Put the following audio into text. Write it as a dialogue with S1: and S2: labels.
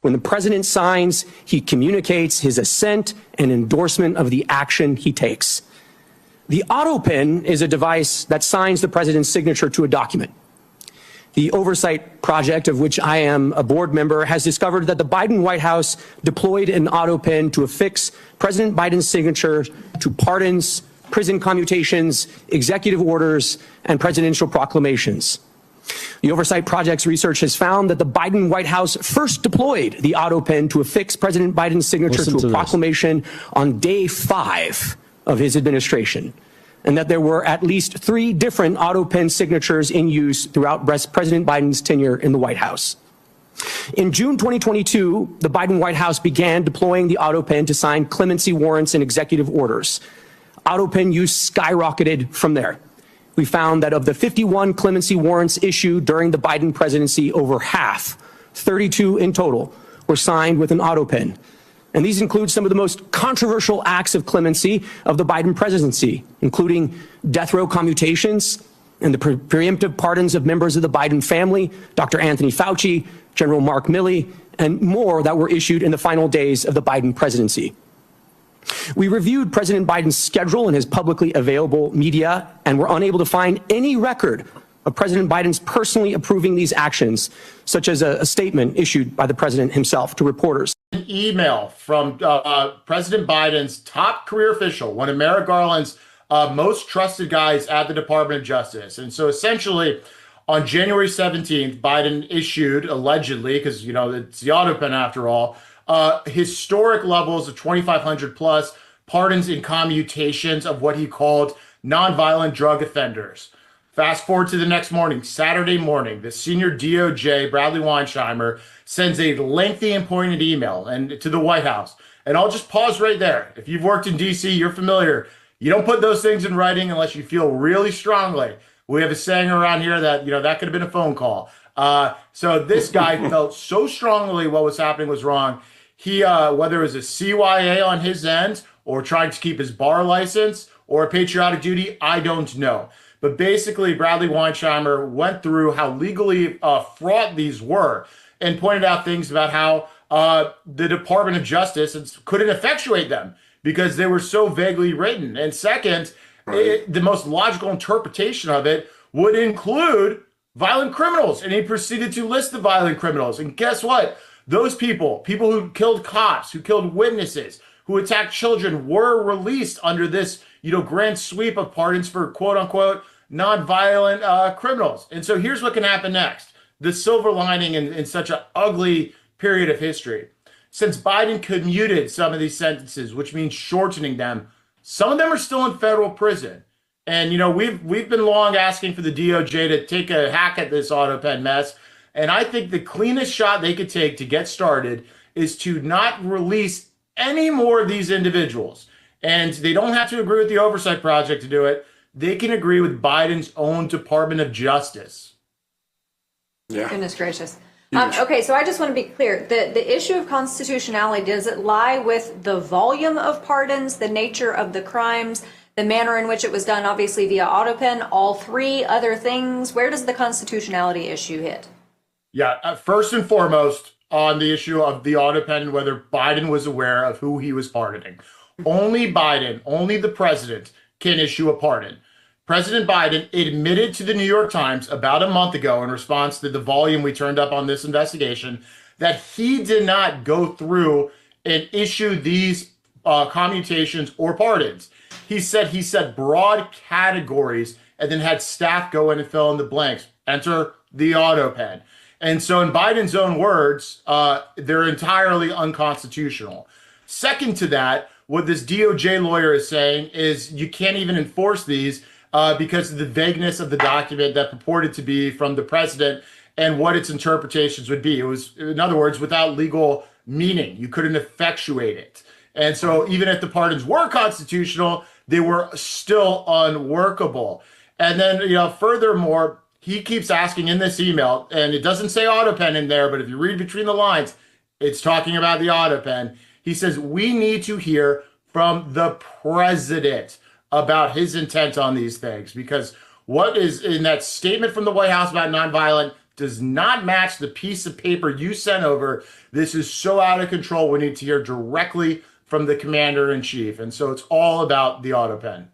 S1: When the president signs, he communicates his assent and endorsement of the action he takes. The Autopen is a device that signs the president's signature to a document. The oversight project, of which I am a board member, has discovered that the Biden White House deployed an Autopen to affix President Biden's signature to pardons, prison commutations, executive orders, and presidential proclamations. The Oversight Project's research has found that the Biden White House first deployed the Autopen to affix President Biden's signature to a proclamation on day 5 of his administration, and that there were at least 3 different Autopen signatures in use throughout President Biden's tenure in the White House. In June 2022, the Biden White House began deploying the Autopen to sign clemency warrants and executive orders. Autopen use skyrocketed from there. We found that of the 51 clemency warrants issued during the Biden presidency, over half, 32 in total, were signed with an Autopen. And these include some of the most controversial acts of clemency of the Biden presidency, including death row commutations and the preemptive pardons of members of the Biden family, Dr. Anthony Fauci, General Mark Milley, and more that were issued in the final days of the Biden presidency. We reviewed President Biden's schedule in his publicly available media and were unable to find any record of President Biden's personally approving these actions, such as a statement issued by the president himself to reporters.
S2: An email from President Biden's top career official, one of Merrick Garland's most trusted guys at the Department of Justice. And so essentially on January 17th, Biden issued, allegedly, because, you know, it's the Autopen after all, historic levels of 2,500 plus pardons and commutations of what he called nonviolent drug offenders. Fast forward to the next morning, Saturday morning, the senior DOJ, Bradley Weinsheimer, sends a lengthy and pointed email to the White House. And I'll just pause right there. If you've worked in D.C., you're familiar. You don't put those things in writing unless you feel really strongly. We have a saying around here that, you know, that could have been a phone call. So this guy felt so strongly what was happening was wrong. He, whether it was a CYA on his end or trying to keep his bar license or a patriotic duty, I don't know. But basically, Bradley Weinsheimer went through how legally fraught these were and pointed out things about how the Department of Justice couldn't effectuate them because they were so vaguely written. And second, the most logical interpretation of it would include violent criminals. And he proceeded to list the violent criminals. And guess what? Those people who killed cops, who killed witnesses, who attacked children were released under this, you know, grand sweep of pardons for quote unquote nonviolent criminals. And so here's what can happen next. The silver lining in such an ugly period of history. Since Biden commuted some of these sentences, which means shortening them, some of them are still in federal prison. And, you know, we've been long asking for the DOJ to take a hack at this Autopen mess. And I think the cleanest shot they could take to get started is to not release any more of these individuals. And they don't have to agree with the Oversight Project to do it. They can agree with Biden's own Department of Justice.
S3: Yeah. Goodness gracious. Okay, so I just want to be clear. The issue of constitutionality, does it lie with the volume of pardons, the nature of the crimes, the manner in which it was done, obviously via Autopen, all 3 other things? Where does the constitutionality issue hit?
S2: Yeah, first and foremost, on the issue of the Autopen, whether Biden was aware of who he was pardoning. Only Biden, only the president can issue a pardon. President Biden admitted to the New York Times about a month ago in response to the volume we turned up on this investigation that he did not go through and issue these commutations or pardons. He said broad categories and then had staff go in and fill in the blanks. Enter the Autopen. And so in Biden's own words, they're entirely unconstitutional. Second to that, what this DOJ lawyer is saying is you can't even enforce these because of the vagueness of the document that purported to be from the president and what its interpretations would be. It was, in other words, without legal meaning. You couldn't effectuate it. And so even if the pardons were constitutional, they were still unworkable. And then, you know, furthermore, he keeps asking in this email, and it doesn't say Autopen in there, but if you read between the lines, it's talking about the Autopen. He says, we need to hear from the president about his intent on these things, because what is in that statement from the White House about nonviolent, does not match the piece of paper you sent over. This is so out of control. We need to hear directly from the commander in chief. And so it's all about the Autopen.